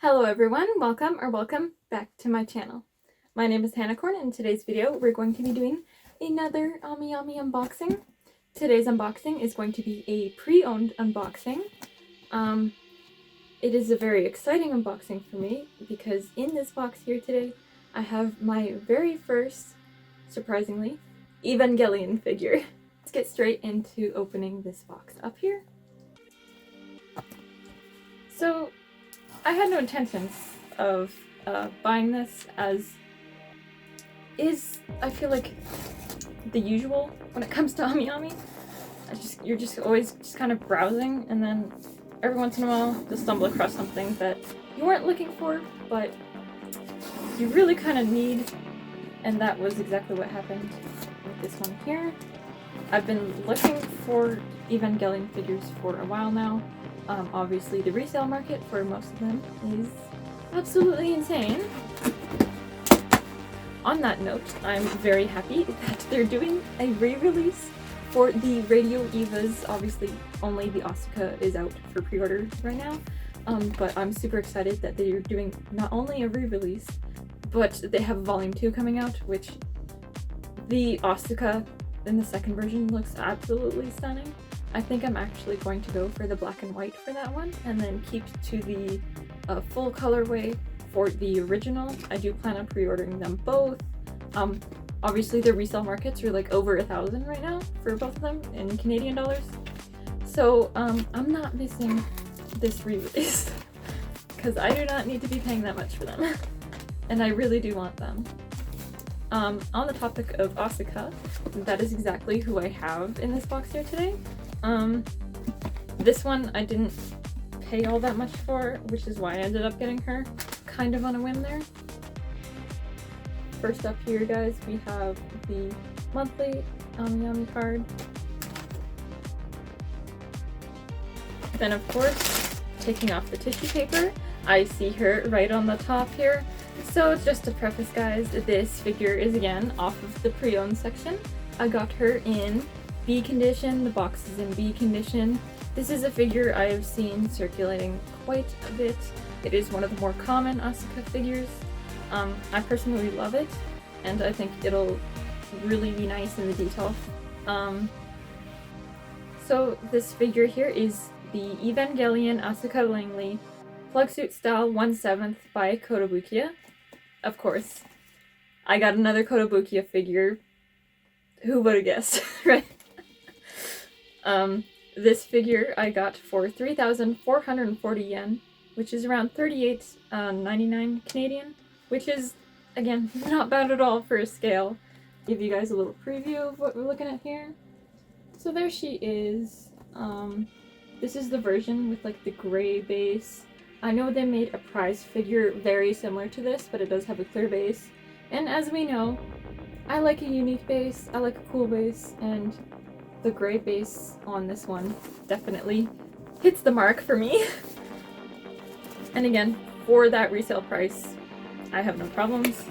Hello everyone, welcome back to my channel. My name is Hannah Corn, and in today's video we're going to be doing another Amiami unboxing. Today's unboxing is going to be a pre-owned unboxing. It is a very exciting unboxing for me because in this box here today I have my very first, surprisingly, Evangelion figure. Let's get straight into opening this box up here. So, I had no intentions of buying this, as is, I feel like, the usual when it comes to Amiami. You're just always just kind of browsing, and then every once in a while you'll stumble across something that you weren't looking for, but you really kind of need, and that was exactly what happened with this one here. I've been looking for Evangelion figures for a while now. Obviously the resale market for most of them is absolutely insane. On that note, I'm very happy that they're doing a re-release for the Radio Evas. Obviously only the Asuka is out for pre-order right now, but I'm super excited that they're doing not only a re-release, but they have Volume 2 coming out, which the Asuka in the second version looks absolutely stunning. I think I'm actually going to go for the black and white for that one, and then keep to the full colorway for the original. I do plan on pre-ordering them both. Obviously the resale markets are like over 1,000 right now for both of them in Canadian dollars. So I'm not missing this re-release because I do not need to be paying that much for them. And I really do want them. On the topic of Asuka, that is exactly who I have in this box here today. This one I didn't pay all that much for, which is why I ended up getting her kind of on a whim there. First up here, guys, we have the monthly Amiami card. Then, of course, taking off the tissue paper, I see her right on the top here. So just to preface, guys, this figure is again off of the pre-owned section. I got her in B condition, the box is in B condition. This is a figure I have seen circulating quite a bit. It is one of the more common Asuka figures. I personally love it, and I think it'll really be nice in the detail. So this figure here is the Evangelion Asuka Langley Plug Suit Style 1/7 by Kotobukiya. Of course, I got another Kotobukiya figure. Who would have guessed, right? This figure I got for 3,440 yen, which is around 38.99 Canadian, which is, again, not bad at all for a scale. Give you guys a little preview of what we're looking at here. So there she is. This is the version with like the gray base. I know they made a prize figure very similar to this, but it does have a clear base. And as we know, I like a unique base, I like a cool base, and the gray base on this one definitely hits the mark for me. And again, for that resale price, I have no problems.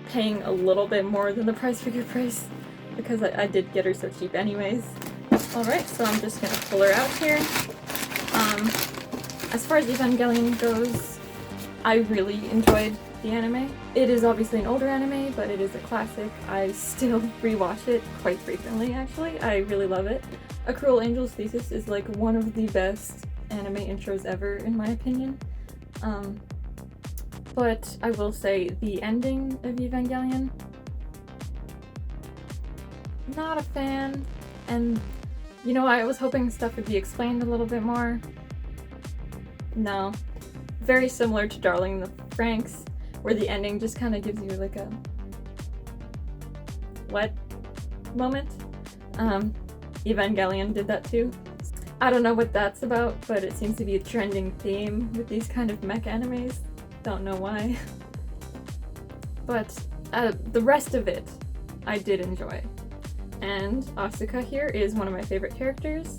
Paying a little bit more than the prize figure price, because I did get her so cheap anyways. Alright, so I'm just gonna pull her out here. As far as Evangelion goes, I really enjoyed the anime. It is obviously an older anime, but it is a classic. I still rewatch it quite frequently, actually. I really love it. A Cruel Angel's Thesis is like one of the best anime intros ever, in my opinion. But I will say the ending of Evangelion, not a fan. And you know, I was hoping stuff would be explained a little bit more. No. Very similar to Darling in the Franxx, where the ending just kind of gives you like a what moment. Evangelion did that too. I don't know what that's about, but it seems to be a trending theme with these kind of mech animes. Don't know why. But the rest of it I did enjoy. And Asuka here is one of my favorite characters.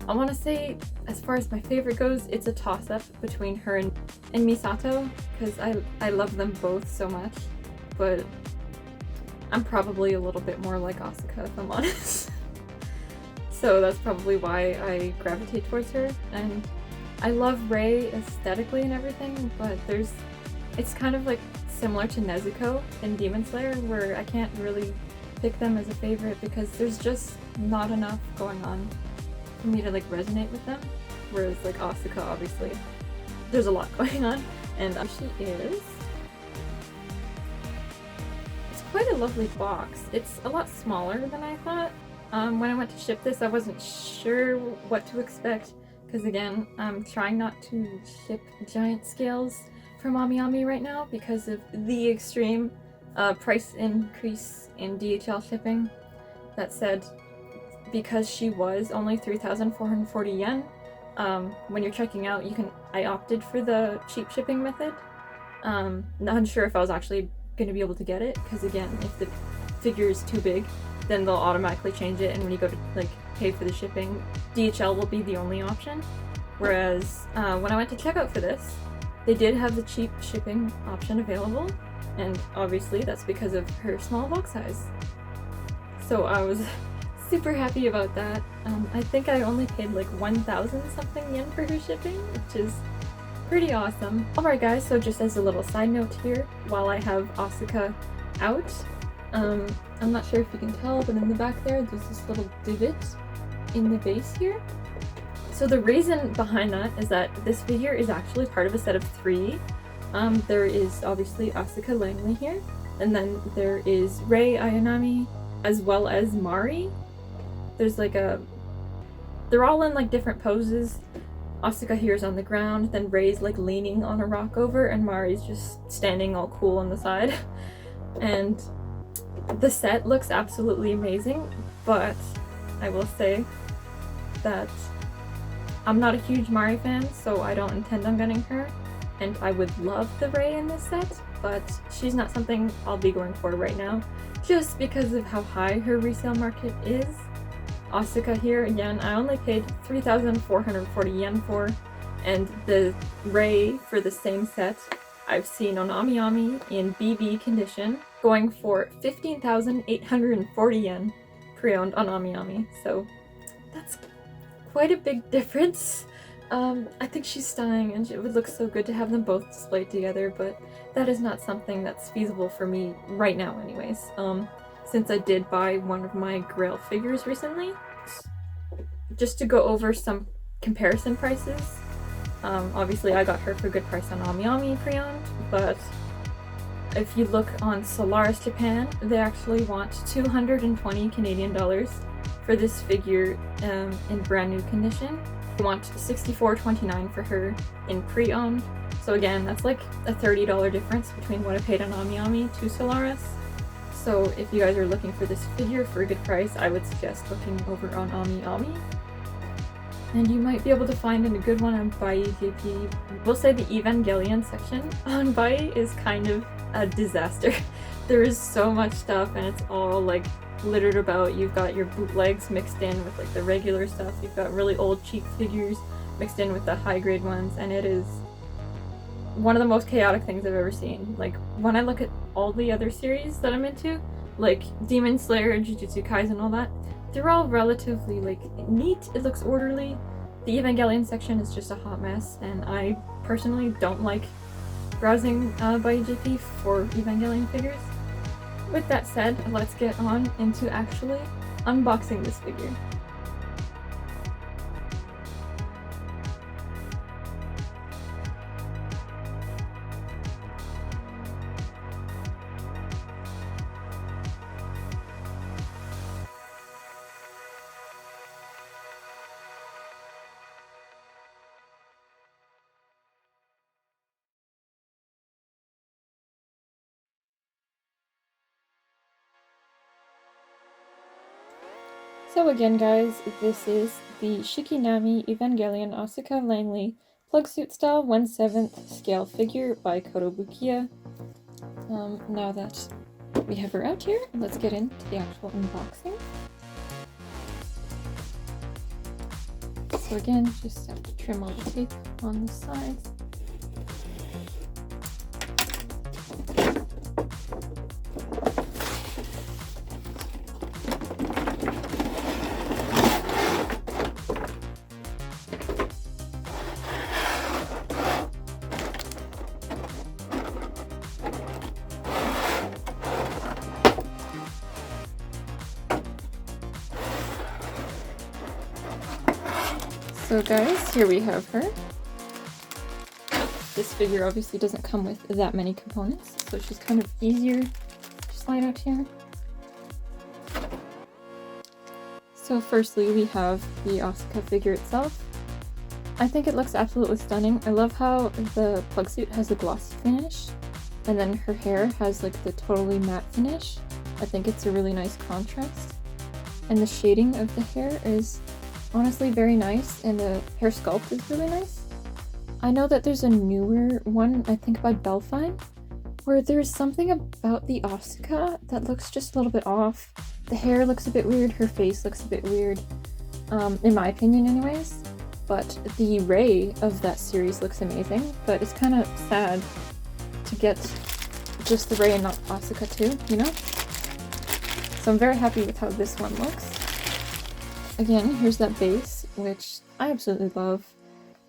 I want to say, as far as my favorite goes, it's a toss-up between her and Misato, because I love them both so much, but I'm probably a little bit more like Asuka, if I'm honest. So that's probably why I gravitate towards her, and I love Rei aesthetically and everything, but it's kind of like similar to Nezuko in Demon Slayer, where I can't really pick them as a favorite because there's just not enough going on for me to like resonate with them. Whereas like Asuka, obviously, there's a lot going on, and she is. It's quite a lovely box. It's a lot smaller than I thought. When I went to ship this, I wasn't sure what to expect because again, I'm trying not to ship giant scales from Amiami right now because of the extreme price increase in DHL shipping. That said, because she was only 3,440 yen, when you're checking out, I opted for the cheap shipping method. Not unsure if I was actually going to be able to get it, because again, if the figure is too big, then they'll automatically change it, and when you go to like pay for the shipping, DHL will be the only option. Whereas when I went to check out for this, they did have the cheap shipping option available, and obviously that's because of her small box size. So I was super happy about that. I think I only paid like 1,000 something yen for her shipping, which is pretty awesome. Alright guys, so just as a little side note here, while I have Asuka out, I'm not sure if you can tell, but in the back there's this little divot in the base here. So the reason behind that is that this figure is actually part of a set of 3. There is obviously Asuka Langley here, and then there is Rei Ayanami, as well as Mari. There's like they're all in like different poses. Asuka here is on the ground, then Rei's like leaning on a rock over, and Mari's just standing all cool on the side. And the set looks absolutely amazing, but I will say that I'm not a huge Mari fan, so I don't intend on getting her, and I would love the Rei in this set, but she's not something I'll be going for right now, just because of how high her resale market is. Asuka here, again, I only paid 3,440 yen for, and the Rei for the same set I've seen on Amiami in BB condition, going for 15,840 yen pre-owned on Amiami, so that's quite a big difference. I think she's stunning and it would look so good to have them both displayed together, but that is not something that's feasible for me right now anyways. Since I did buy one of my Grail figures recently, just to go over some comparison prices. Obviously I got her for a good price on Amiami pre-owned, but if you look on Solaris Japan, they actually want 220 Canadian dollars for this figure in brand new condition. They want $64.29 for her in pre-owned. So again, that's like a $30 difference between what I paid on Amiami to Solaris. So if you guys are looking for this figure for a good price, I would suggest looking over on Amiami. And you might be able to find a good one on Bai JP. We'll say the Evangelion section on Bai is kind of a disaster. There is so much stuff and it's all like littered about. You've got your bootlegs mixed in with like the regular stuff. You've got really old cheap figures mixed in with the high grade ones, and it is one of the most chaotic things I've ever seen. Like when I look at all the other series that I'm into, like Demon Slayer, Jujutsu Kaisen, all that, they're all relatively like neat. It looks orderly. The Evangelion section is just a hot mess, and I personally don't like browsing by JP for Evangelion figures. With that said, let's get on into actually unboxing this figure. So again guys, this is the Shikinami-Evangelion Asuka Langley Plug Suit Style 1/7 scale figure by Kotobukiya. Now that we have her out here, let's get into the actual unboxing. So again, just have to trim all the tape on the sides. So guys, here we have her. This figure obviously doesn't come with that many components, so she's kind of easier to slide out here. So firstly, we have the Asuka figure itself. I think it looks absolutely stunning. I love how the plug suit has a glossy finish, and then her hair has like the totally matte finish. I think it's a really nice contrast. And the shading of the hair is honestly very nice, and the hair sculpt is really nice. I know that there's a newer one, I think by Belfine, where there's something about the Asuka that looks just a little bit off. The hair looks a bit weird, her face looks a bit weird, in my opinion anyways. But the Rei of that series looks amazing, but it's kind of sad to get just the Rei and not Asuka too, you know? So I'm very happy with how this one looks. Again, here's that base, which I absolutely love.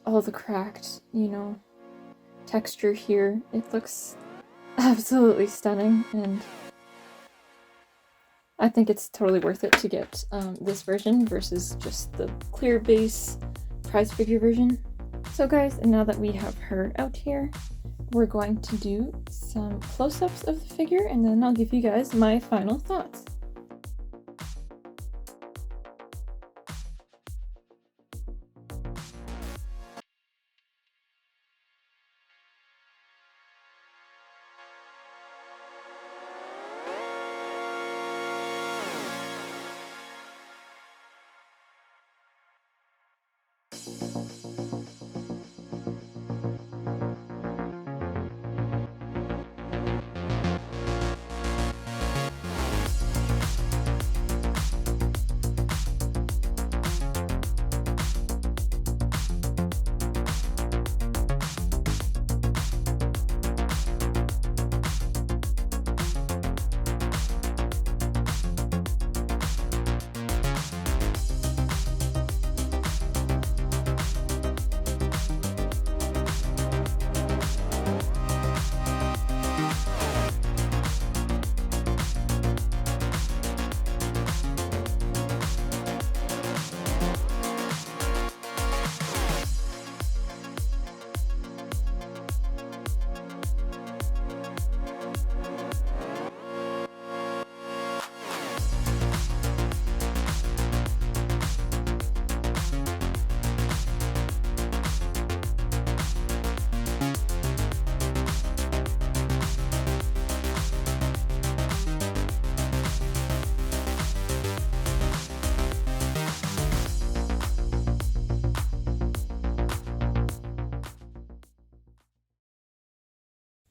All the cracked, you know, texture here. It looks absolutely stunning, and I think it's totally worth it to get this version versus just the clear base prize figure version. So guys, now that we have her out here, we're going to do some close-ups of the figure, and then I'll give you guys my final thoughts.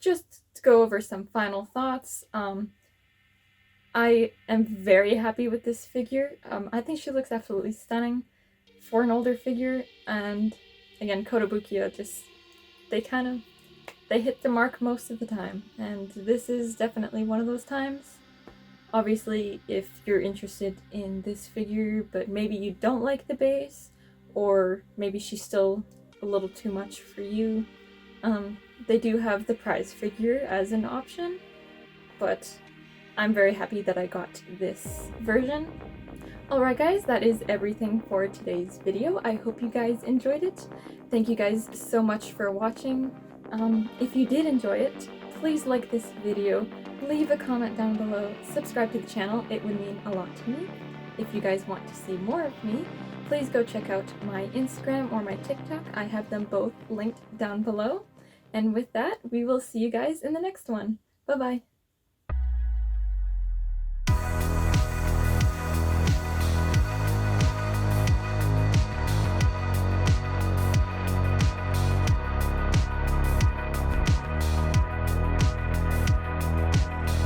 Just to go over some final thoughts, I am very happy with this figure. I think she looks absolutely stunning for an older figure, and again, Kotobukiya they hit the mark most of the time, and this is definitely one of those times. Obviously, if you're interested in this figure, but maybe you don't like the base, or maybe she's still a little too much for you, they do have the prize figure as an option, but I'm very happy that I got this version. Alright guys, that is everything for today's video. I hope you guys enjoyed it. Thank you guys so much for watching. If you did enjoy it, please like this video, leave a comment down below, subscribe to the channel, it would mean a lot to me. If you guys want to see more of me, please go check out my Instagram or my TikTok. I have them both linked down below. And with that, we will see you guys in the next one. Bye-bye.